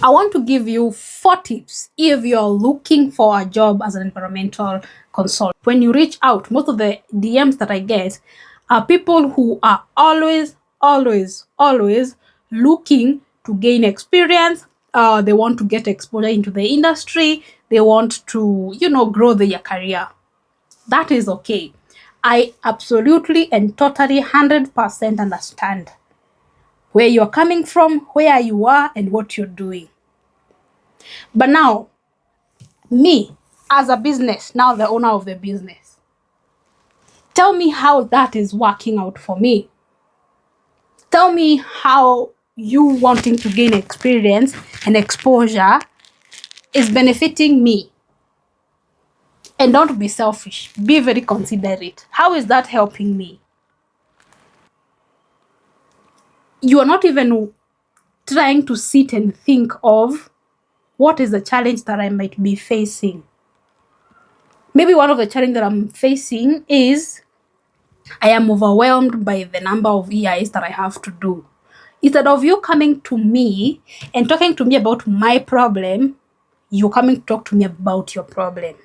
I want to give you 4 tips if you're looking for a job as an environmental consultant. When you reach out, most of the DMs that I get are people who are always looking to gain experience. They want to get exposure into the industry. They want to, grow their career. That is okay. I absolutely and totally 100% understand where you're coming from, where you are, and what you're doing. But now, me as a business, now the owner of the business, tell me how that is working out for me. Tell me how you wanting to gain experience and exposure is benefiting me. And don't be selfish. Be very considerate. How is that helping me? You are not even trying to sit and think of what is the challenge that I might be facing. Maybe one of the challenges that I'm facing is I am overwhelmed by the number of EIs that I have to do. Instead of you coming to me and talking to me about my problem, you're coming to talk to me about your problem.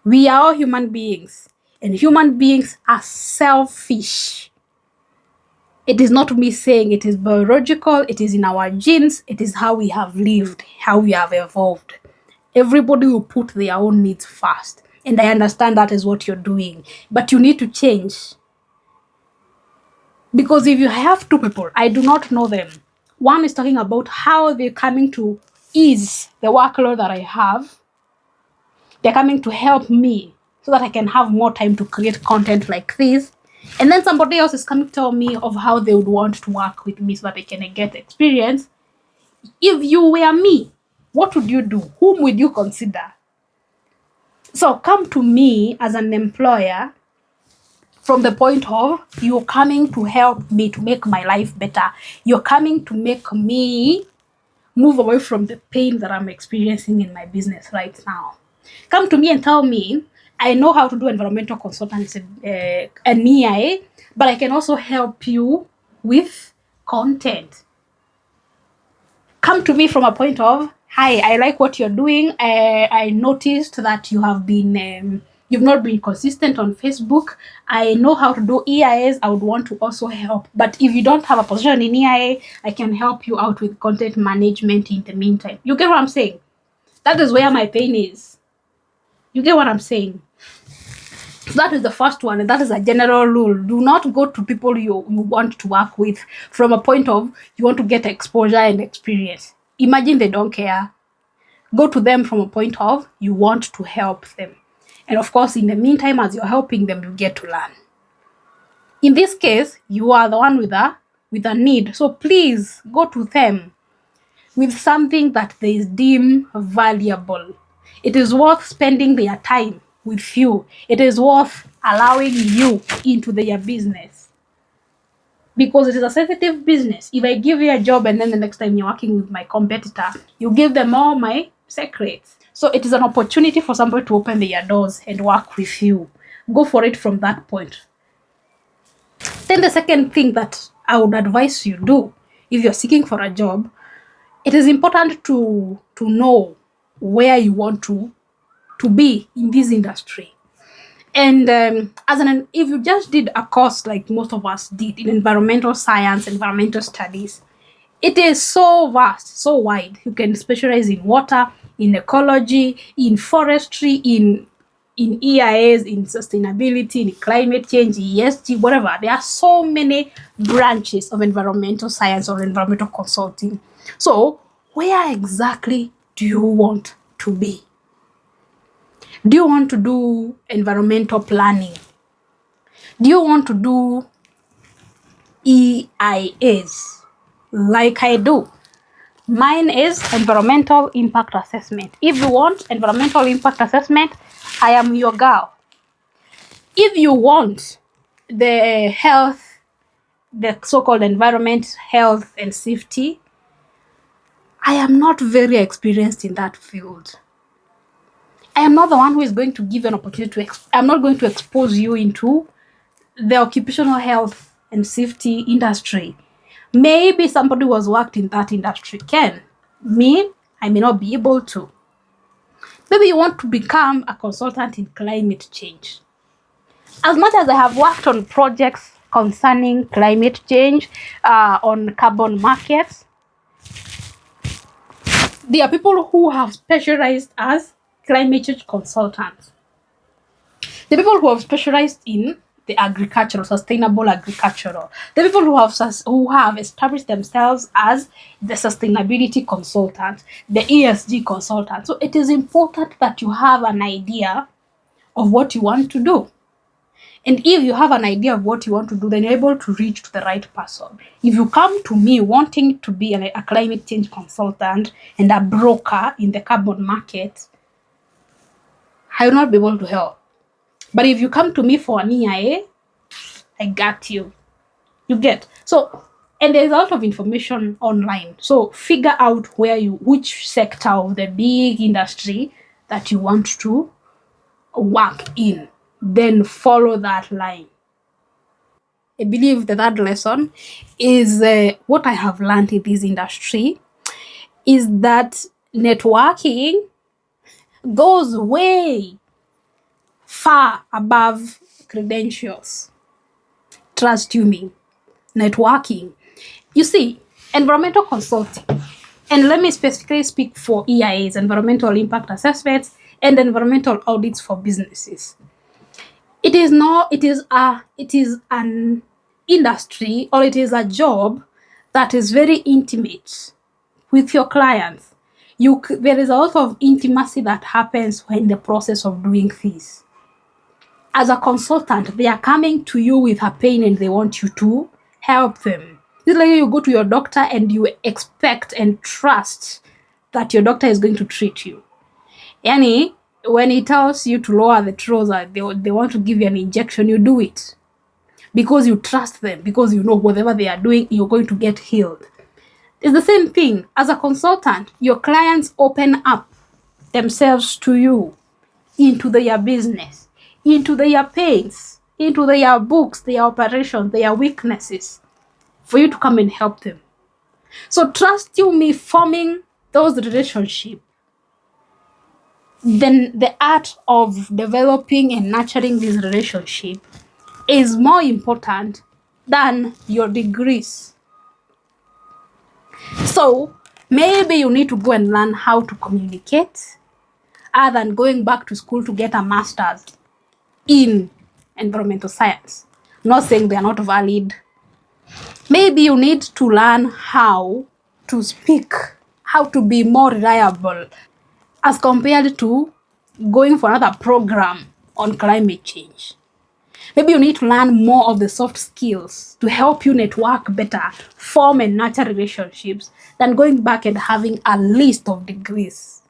We are all human beings, and human beings are selfish. It is not me saying it is biological, it is in our genes, it is how we have lived, how we have evolved. Everybody will put their own needs first. And I understand that is what you're doing. But you need to change. Because if you have 2 people, I do not know them. One is talking about how they're coming to ease the workload that I have. They're coming to help me so that I can have more time to create content like this. And then somebody else is coming to tell me of how they would want to work with me so that I can get experience. If you were me, what would you do? Whom would you consider? So come to me as an employer from the point of you're coming to help me to make my life better. You're coming to make me move away from the pain that I'm experiencing in my business right now. Come to me and tell me, I know how to do environmental consultancy and EIA, but I can also help you with content. Come to me from a point of, hi, I like what you're doing. I noticed that you have been, you've not been consistent on Facebook. I know how to do EIAs. I would want to also help. But if you don't have a position in EIA, I can help you out with content management in the meantime. You get what I'm saying? That is where my pain is. You get what I'm saying? So that is the first one, and that is a general rule. Do not go to people you want to work with from a point of you want to get exposure and experience. Imagine they don't care. Go to them from a point of you want to help them. And of course, in the meantime, as you're helping them, you get to learn. In this case, you are the one with a need. So please go to them with something that they deem valuable. It is worth spending their time with you. It is worth allowing you into their business. Because it is a sensitive business. If I give you a job and then the next time you're working with my competitor, you give them all my secrets. So it is an opportunity for somebody to open their doors and work with you. Go for it from that point. Then the second thing that I would advise you do if you're seeking for a job, it is important to know where you want to be in this industry. And if you just did a course like most of us did in environmental science, environmental studies, it is so vast, so wide. You can specialize in water, in ecology, in forestry, in EIAs, in sustainability, in climate change, ESG, whatever. There are so many branches of environmental science or environmental consulting. So where exactly do you want to be? Do you want to do environmental planning? Do you want to do EIAs like I do? Mine is environmental impact assessment. If you want environmental impact assessment, I am your girl. If you want the health, the so-called environment, health and safety, I am not very experienced in that field. I am not the one who is going to give an opportunity to, I'm not going to expose you into the occupational health and safety industry. Maybe somebody who has worked in that industry can. Me, I may not be able to. Maybe you want to become a consultant in climate change. As much as I have worked on projects concerning climate change, on carbon markets, there are people who have specialized as climate change consultants. The people who have specialized in the agricultural, sustainable agricultural. The people who have established themselves as the sustainability consultant, the ESG consultant. So it is important that you have an idea of what you want to do. And if you have an idea of what you want to do, then you're able to reach to the right person. If you come to me wanting to be a climate change consultant and a broker in the carbon market, I will not be able to help. But if you come to me for an EIA, I got you. You get. So, and there's a lot of information online. So figure out which sector of the big industry that you want to work in. Then follow that line. I believe the third lesson is what I have learned in this industry is that networking goes way far above credentials. Trust you me. Networking. You see, environmental consulting, and let me specifically speak for EIAs, environmental impact assessments, and environmental audits for businesses. It is an industry, or it is a job that is very intimate with your clients. There is a lot of intimacy that happens in the process of doing this. As a consultant, they are coming to you with a pain and they want you to help them. It's like you go to your doctor and you expect and trust that your doctor is going to treat you. Yani, when he tells you to lower the trouser, they want to give you an injection, you do it. Because you trust them, because you know whatever they are doing, you're going to get healed. It's the same thing. As a consultant, your clients open up themselves to you, into their business, into their pains, into their books, their operations, their weaknesses, for you to come and help them. So trust you me, forming those relationships, then the art of developing and nurturing this relationship is more important than your degrees. So maybe you need to go and learn how to communicate other than going back to school to get a master's in environmental science. I'm not saying they are not valid. Maybe you need to learn how to speak, how to be more reliable as compared to going for another program on climate change. Maybe you need to learn more of the soft skills to help you network better, form and nurture relationships than going back and having a list of degrees.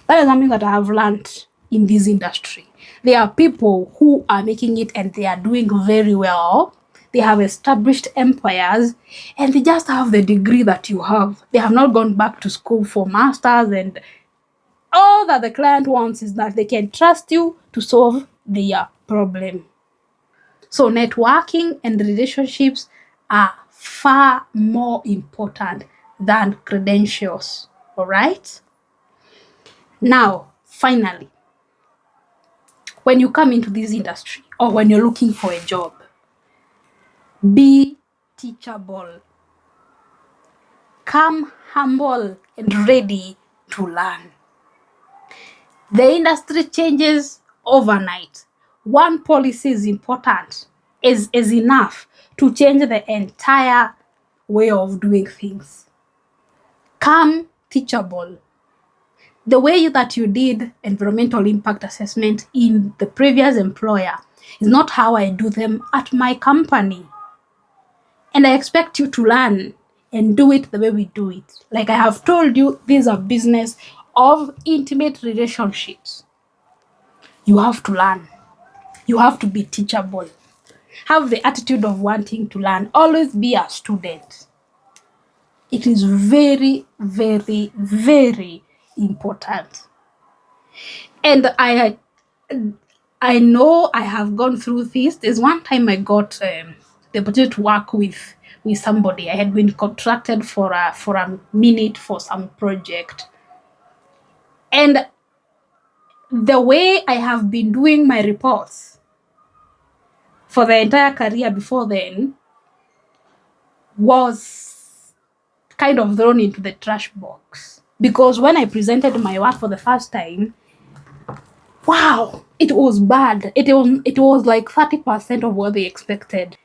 That is something that I have learned in this industry. There are people who are making it and they are doing very well. They have established empires and they just have the degree that you have. They have not gone back to school for masters, and all that the client wants is that they can trust you to solve their problem. So networking and relationships are far more important than credentials. All right? Now, finally, when you come into this industry or when you're looking for a job, be teachable. Come humble and ready to learn. The industry changes overnight. One policy is important, is enough to change the entire way of doing things. Come teachable. The way that you did environmental impact assessment in the previous employer is not how I do them at my company. And I expect you to learn and do it the way we do it. Like I have told you, this is a business of intimate relationships. You have to learn. You have to be teachable. Have the attitude of wanting to learn. Always be a student. It is very, very, very important. And I know I have gone through this. There's one time I got the opportunity to work with somebody. I had been contracted for a minute for some project. And the way I have been doing my reports for the entire career before then was kind of thrown into the trash box. Because when I presented my work for the first time, wow, it was bad. It was like 30% of what they expected.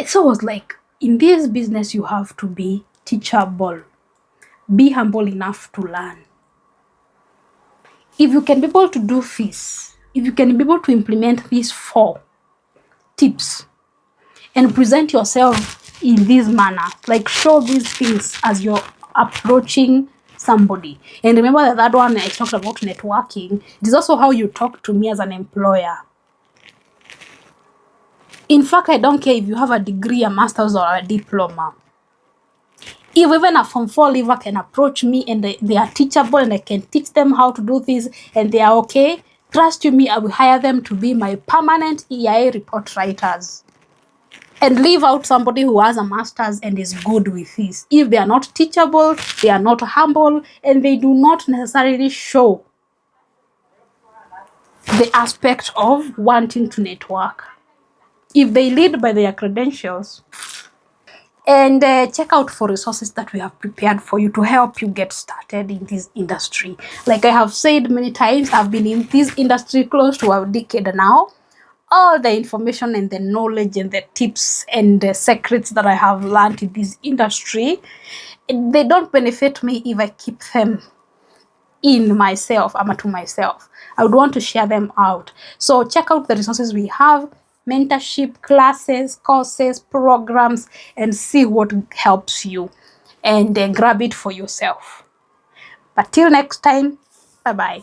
So it was like, in this business, you have to be teachable. Be humble enough to learn. If you can be able to do this, if you can be able to implement these 4 tips and present yourself in this manner, like show these things as you're approaching somebody. And remember that that one I talked about networking, it is also how you talk to me as an employer. In fact, I don't care if you have a degree, a master's, or a diploma. If even a Form 4 leaver can approach me and they are teachable and I can teach them how to do this and they are okay, trust you me, I will hire them to be my permanent EIA report writers. And leave out somebody who has a master's and is good with this. If they are not teachable, they are not humble, and they do not necessarily show the aspect of wanting to network. If they lead by their credentials, and check out for resources that we have prepared for you to help you get started in this industry. Like I have said many times, I've been in this industry close to a decade now. All the information and the knowledge and the tips and the secrets that I have learned in this industry, they don't benefit me if I keep them in myself, to myself. I would want to share them out. So check out the resources we have, mentorship, classes, courses, programs, and see what helps you, and grab it for yourself. But till next time, bye-bye.